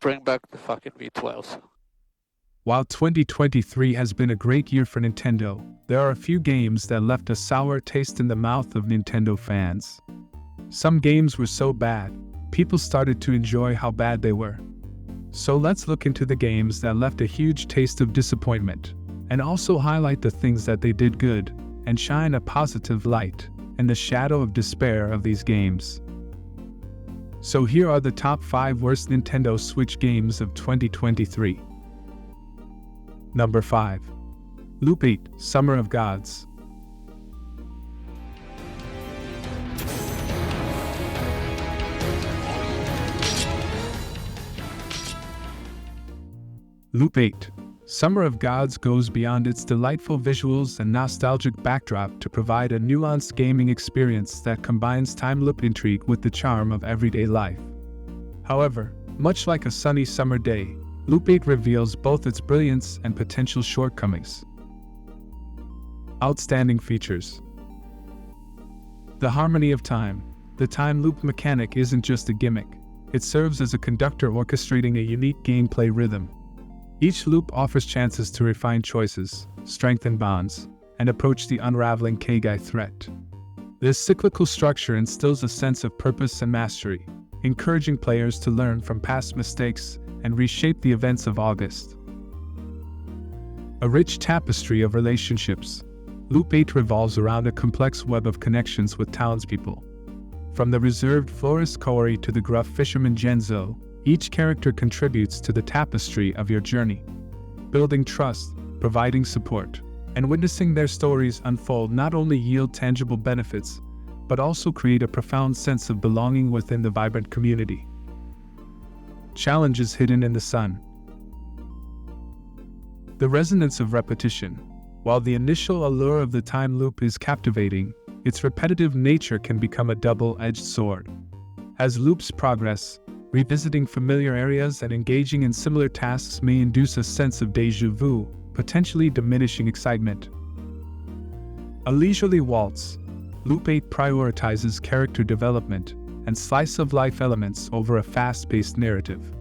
bring back the fucking V12s. While 2023 has been a great year for Nintendo, there are a few games that left a sour taste in the mouth of Nintendo fans. Some games were so bad, people started to enjoy how bad they were. So let's look into the games that left a huge taste of disappointment, and also highlight the things that they did good, and shine a positive light in the shadow of despair of these games. So here are the top 5 worst Nintendo Switch games of 2023. Number 5. Loop 8: Summer of Gods. Loop 8: Summer of Gods goes beyond its delightful visuals and nostalgic backdrop to provide a nuanced gaming experience that combines time loop intrigue with the charm of everyday life. However, much like a sunny summer day, Loop 8 reveals both its brilliance and potential shortcomings. Outstanding features. The harmony of time. The time loop mechanic isn't just a gimmick, it serves as a conductor orchestrating a unique gameplay rhythm. Each loop offers chances to refine choices, strengthen bonds, and approach the unraveling Keigai threat. This cyclical structure instills a sense of purpose and mastery, encouraging players to learn from past mistakes and reshape the events of August. A rich tapestry of relationships. Loop 8 revolves around a complex web of connections with townspeople. From the reserved florist Koori to the gruff fisherman Genzo, each character contributes to the tapestry of your journey. Building trust, providing support, and witnessing their stories unfold not only yield tangible benefits, but also create a profound sense of belonging within the vibrant community. Challenges hidden in the sun. The resonance of repetition. While the initial allure of the time loop is captivating, its repetitive nature can become a double-edged sword. As loops progress, revisiting familiar areas and engaging in similar tasks may induce a sense of déjà vu, potentially diminishing excitement. A leisurely waltz. Loop 8 prioritizes character development and slice-of-life elements over a fast-paced narrative.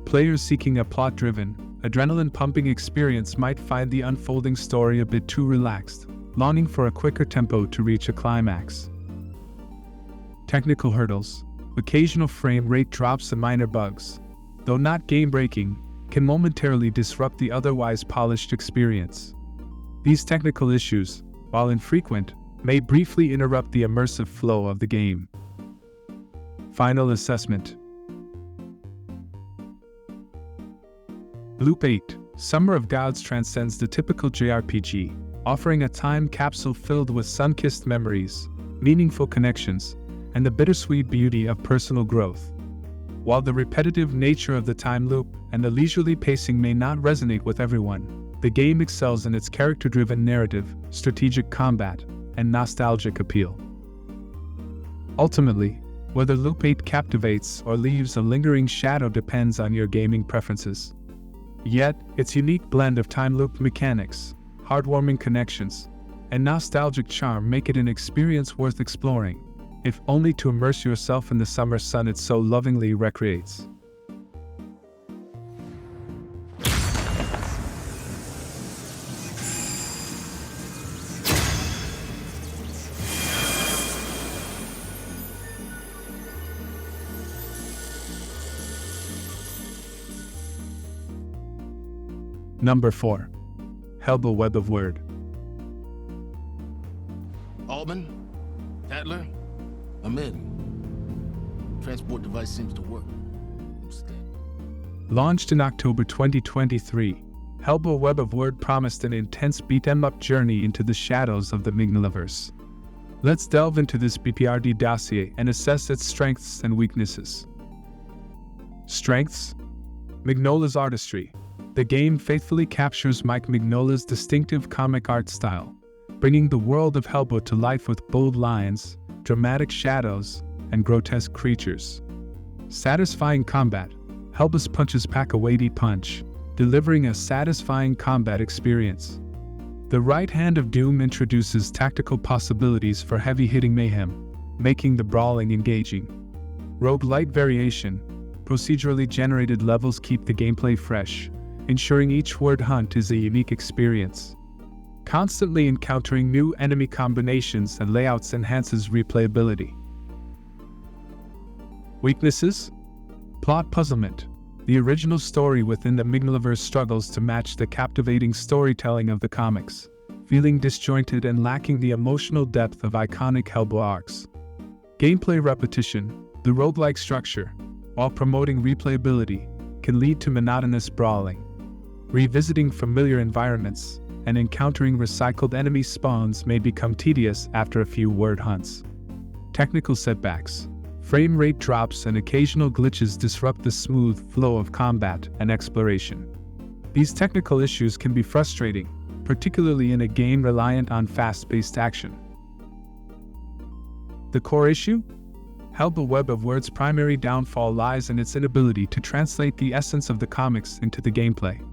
Players seeking a plot-driven, adrenaline-pumping experience might find the unfolding story a bit too relaxed, longing for a quicker tempo to reach a climax. Technical hurdles. Occasional frame rate drops and minor bugs, though not game-breaking, can momentarily disrupt the otherwise polished experience. These technical issues, while infrequent, may briefly interrupt the immersive flow of the game. Final assessment. Loop 8: Summer of Gods transcends the typical JRPG, offering a time capsule filled with sun-kissed memories, meaningful connections, and the bittersweet beauty of personal growth. While the repetitive nature of the time loop and the leisurely pacing may not resonate with everyone, the game excels in its character-driven narrative, strategic combat, and nostalgic appeal. Ultimately, whether Loop 8 captivates or leaves a lingering shadow depends on your gaming preferences. Yet, its unique blend of time loop mechanics, heartwarming connections, and nostalgic charm make it an experience worth exploring, if only to immerse yourself in the summer sun it so lovingly recreates. Number 4. Hellboy Web of Word. Altman? Tatler? I'm in. Transport device seems to work. I'm staying. Launched in October 2023, Hellboy Web of Word promised an intense beat-em-up journey into the shadows of the Mignolaverse. Let's delve into this BPRD dossier and assess its strengths and weaknesses. Strengths: Mignola's artistry. The game faithfully captures Mike Mignola's distinctive comic art style, bringing the world of Hellboy to life with bold lines, dramatic shadows, and grotesque creatures. Satisfying combat. Hellboy's punches pack a weighty punch, delivering a satisfying combat experience. The right hand of Doom introduces tactical possibilities for heavy-hitting mayhem, making the brawling engaging. Roguelite variation. procedurally generated levels keep the gameplay fresh, ensuring each word hunt is a unique experience. Constantly encountering new enemy combinations and layouts enhances replayability. Weaknesses? Plot puzzlement. The original story within the Mignoleverse struggles to match the captivating storytelling of the comics, feeling disjointed and lacking the emotional depth of iconic Hellboy arcs. Gameplay repetition. The roguelike structure, while promoting replayability, can lead to monotonous brawling. Revisiting familiar environments and encountering recycled enemy spawns may become tedious after a few word hunts. Technical setbacks. Frame rate drops and occasional glitches disrupt the smooth flow of combat and exploration. These technical issues can be frustrating, particularly in a game reliant on fast-paced action. The core issue? Hellboy Web of Words' primary downfall lies in its inability to translate the essence of the comics into the gameplay.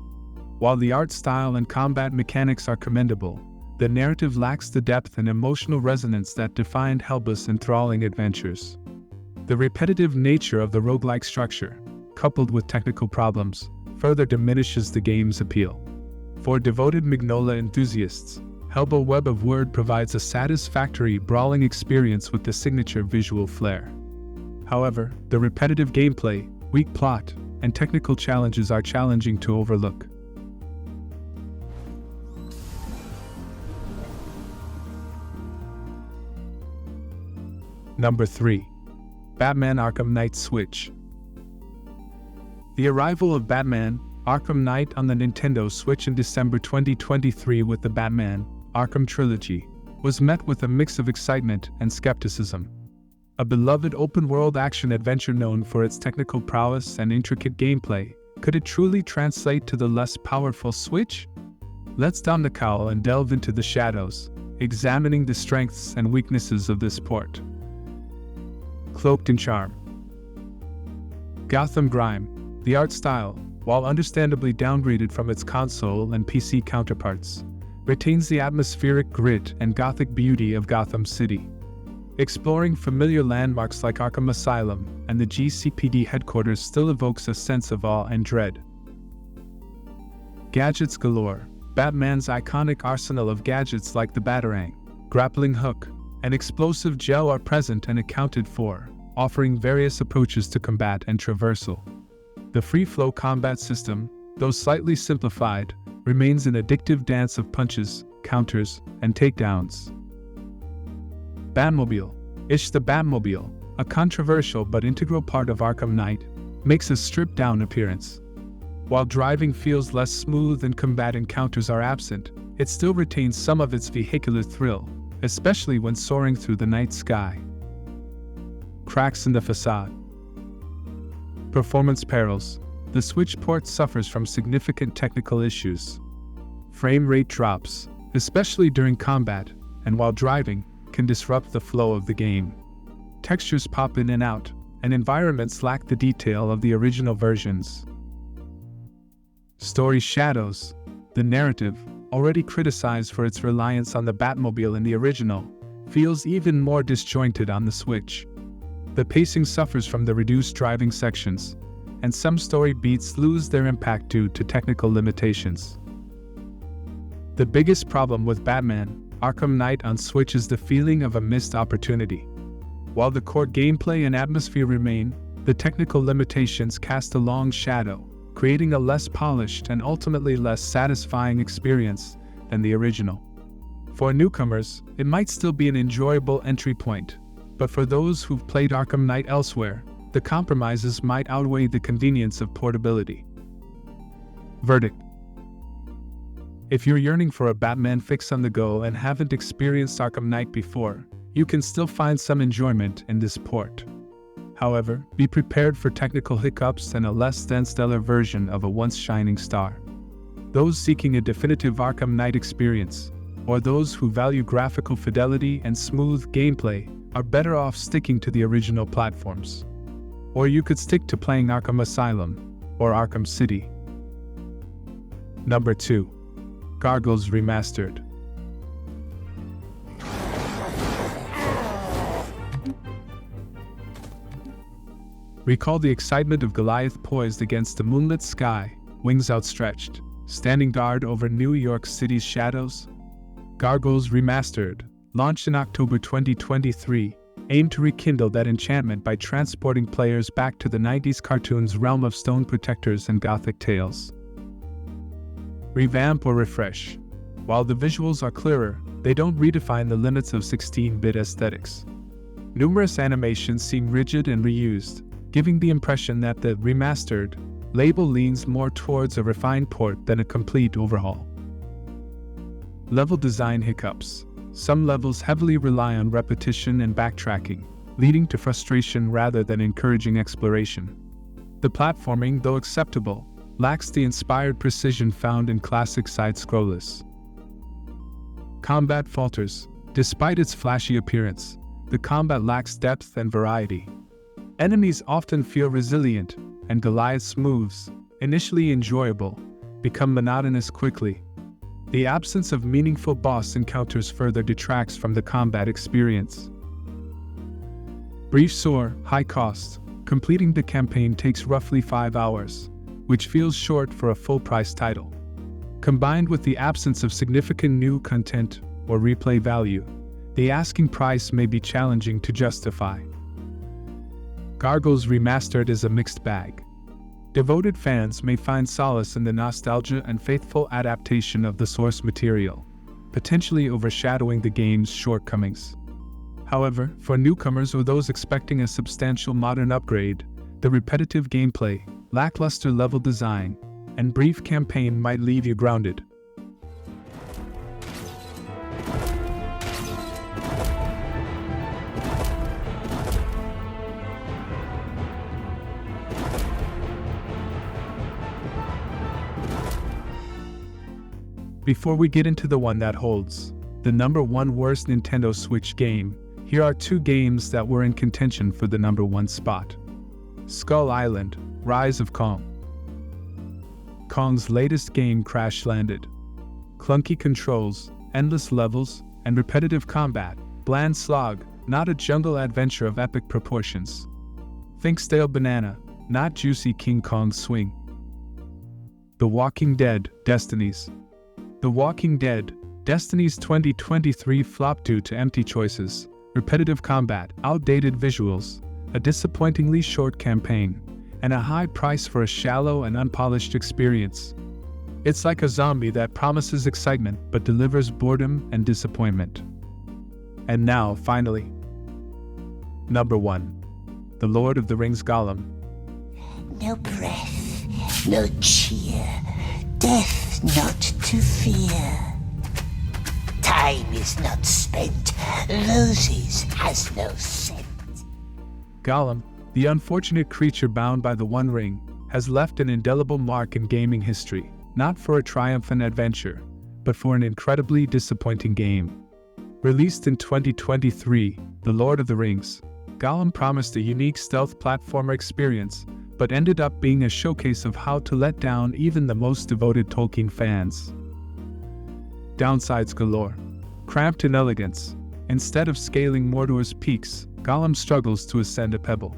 While the art style and combat mechanics are commendable, the narrative lacks the depth and emotional resonance that defined Hellboy's enthralling adventures. The repetitive nature of the roguelike structure, coupled with technical problems, further diminishes the game's appeal. For devoted Mignola enthusiasts, Hellboy Web of Word provides a satisfactory brawling experience with the signature visual flair. However, the repetitive gameplay, weak plot, and technical challenges are challenging to overlook. Number 3. Batman Arkham Knight Switch. The arrival of Batman Arkham Knight on the Nintendo Switch in December 2023 with the Batman Arkham Trilogy was met with a mix of excitement and skepticism. A beloved open-world action-adventure known for its technical prowess and intricate gameplay, could it truly translate to the less powerful Switch? Let's don the cowl and delve into the shadows, examining the strengths and weaknesses of this port. Cloaked in charm. Gotham Grime. The art style, while understandably downgraded from its console and PC counterparts, retains the atmospheric grit and gothic beauty of Gotham City. Exploring familiar landmarks like Arkham Asylum and the GCPD headquarters still evokes a sense of awe and dread. Gadgets galore. Batman's iconic arsenal of gadgets like the Batarang, grappling hook, and explosive gel are present and accounted for, offering various approaches to combat and traversal. The free-flow combat system, though slightly simplified, remains an addictive dance of punches, counters, and takedowns. Batmobile. The Batmobile, a controversial but integral part of Arkham Knight, makes a stripped-down appearance. While driving feels less smooth and combat encounters are absent, it still retains some of its vehicular thrill, especially when soaring through the night sky. Cracks in the facade. Performance perils. The Switch port suffers from significant technical issues. Frame rate drops, especially during combat, and while driving, can disrupt the flow of the game. Textures pop in and out, and environments lack the detail of the original versions. Story shadows. The narrative, already criticized for its reliance on the Batmobile in the original, feels even more disjointed on the Switch. The pacing suffers from the reduced driving sections, and some story beats lose their impact due to technical limitations. The biggest problem with Batman Arkham Knight on Switch is the feeling of a missed opportunity. While the core gameplay and atmosphere remain, the technical limitations cast a long shadow, creating a less polished and ultimately less satisfying experience than the original. For newcomers, it might still be an enjoyable entry point, but for those who've played Arkham Knight elsewhere, the compromises might outweigh the convenience of portability. Verdict. If you're yearning for a Batman fix on the go and haven't experienced Arkham Knight before, you can still find some enjoyment in this port. However, be prepared for technical hiccups and a less than stellar version of a once shining star. Those seeking a definitive Arkham Knight experience, or those who value graphical fidelity and smooth gameplay, are better off sticking to the original platforms. Or you could stick to playing Arkham Asylum or Arkham City. Number 2. Gargoyles Remastered. Recall the excitement of Goliath poised against the moonlit sky, wings outstretched, standing guard over New York City's shadows. Gargoyles Remastered, launched in October 2023, aimed to rekindle that enchantment by transporting players back to the 90s cartoon's realm of stone protectors and gothic tales. Revamp or refresh. While the visuals are clearer, they don't redefine the limits of 16-bit aesthetics. Numerous animations seem rigid and reused, giving the impression that the remastered label leans more towards a refined port than a complete overhaul. Level design hiccups. Some levels heavily rely on repetition and backtracking, leading to frustration rather than encouraging exploration. The platforming, though acceptable, lacks the inspired precision found in classic side-scrollers. Combat falters. Despite its flashy appearance, the combat lacks depth and variety. Enemies often feel resilient, and Goliath's moves, initially enjoyable, become monotonous quickly. The absence of meaningful boss encounters further detracts from the combat experience. Brief soar, high cost. Completing the campaign takes roughly 5 hours, which feels short for a full-price title. Combined with the absence of significant new content or replay value, the asking price may be challenging to justify. Gargoyles Remastered is a mixed bag. Devoted fans may find solace in the nostalgia and faithful adaptation of the source material, potentially overshadowing the game's shortcomings. However, for newcomers or those expecting a substantial modern upgrade, the repetitive gameplay, lackluster level design, and brief campaign might leave you grounded. Before we get into the one that holds the #1 worst Nintendo Switch game, here are 2 games that were in contention for the #1 spot. Skull Island, Rise of Kong. Kong's latest game crash-landed. Clunky controls, endless levels, and repetitive combat, bland slog, not a jungle adventure of epic proportions. Think stale banana, not juicy King Kong swing. The Walking Dead, Destinies. The Walking Dead, Destinies 2023 flopped due to empty choices, repetitive combat, outdated visuals, a disappointingly short campaign, and a high price for a shallow and unpolished experience. It's like a zombie that promises excitement but delivers boredom and disappointment. And now, finally, #1. The Lord of the Rings Gollum. No breath, no cheer, death not to fear. Time is not spent, roses has no scent. Gollum, the unfortunate creature bound by the One Ring, has left an indelible mark in gaming history, not for a triumphant adventure, but for an incredibly disappointing game. Released in 2023, The Lord of the Rings, Gollum promised a unique stealth platformer experience, but ended up being a showcase of how to let down even the most devoted Tolkien fans. Downsides galore. Cramped in elegance. Instead of scaling Mordor's peaks, Gollum struggles to ascend a pebble.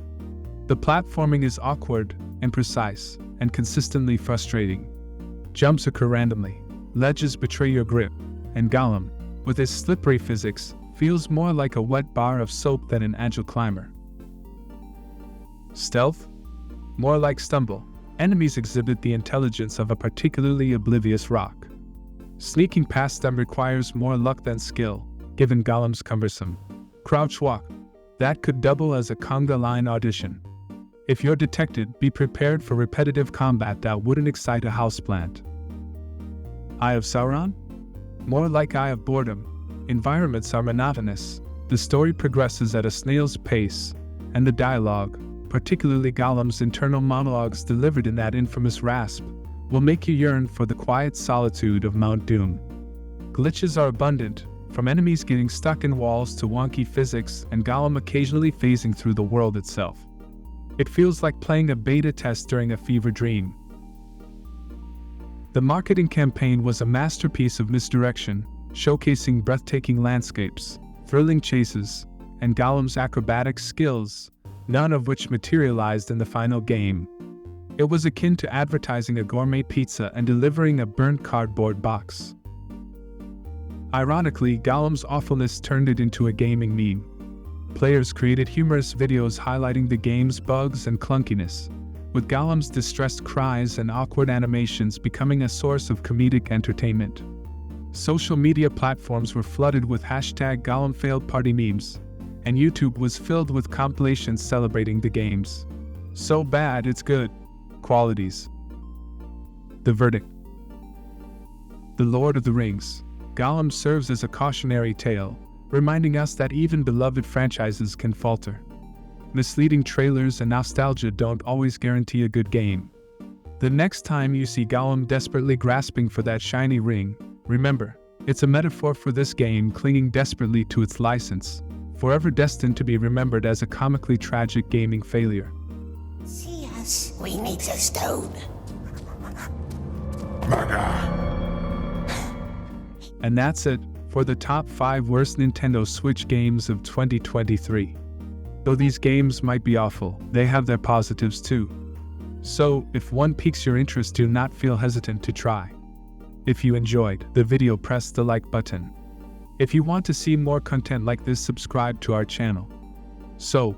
The platforming is awkward, imprecise, and consistently frustrating. Jumps occur randomly, ledges betray your grip, and Gollum, with his slippery physics, feels more like a wet bar of soap than an agile climber. Stealth? More like stumble. Enemies exhibit the intelligence of a particularly oblivious rock. Sneaking past them requires more luck than skill, given Gollum's cumbersome crouch walk. That could double as a conga line audition. If you're detected, be prepared for repetitive combat that wouldn't excite a houseplant. Eye of Sauron? More like Eye of Boredom. Environments are monotonous, the story progresses at a snail's pace, and the dialogue, particularly Gollum's internal monologues delivered in that infamous rasp, will make you yearn for the quiet solitude of Mount Doom. Glitches are abundant, from enemies getting stuck in walls to wonky physics and Gollum occasionally phasing through the world itself. It feels like playing a beta test during a fever dream. The marketing campaign was a masterpiece of misdirection, showcasing breathtaking landscapes, thrilling chases, and Gollum's acrobatic skills, none of which materialized in the final game. It was akin to advertising a gourmet pizza and delivering a burnt cardboard box. Ironically, Gollum's awfulness turned it into a gaming meme. Players created humorous videos highlighting the game's bugs and clunkiness, with Gollum's distressed cries and awkward animations becoming a source of comedic entertainment. Social media platforms were flooded with #GollumFailedParty memes, and YouTube was filled with compilations celebrating the game's "so bad it's good" qualities. The verdict. The Lord of the Rings, Gollum serves as a cautionary tale, reminding us that even beloved franchises can falter. Misleading trailers and nostalgia don't always guarantee a good game. The next time you see Gollum desperately grasping for that shiny ring, remember, it's a metaphor for this game clinging desperately to its license, forever destined to be remembered as a comically tragic gaming failure. See us, we need a stone. And that's it for the top 5 worst Nintendo Switch games of 2023. Though these games might be awful, they have their positives too. So, if one piques your interest, do not feel hesitant to try. If you enjoyed the video, press the like button. If you want to see more content like this, subscribe to our channel. So,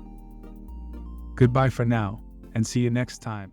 goodbye for now, and see you next time.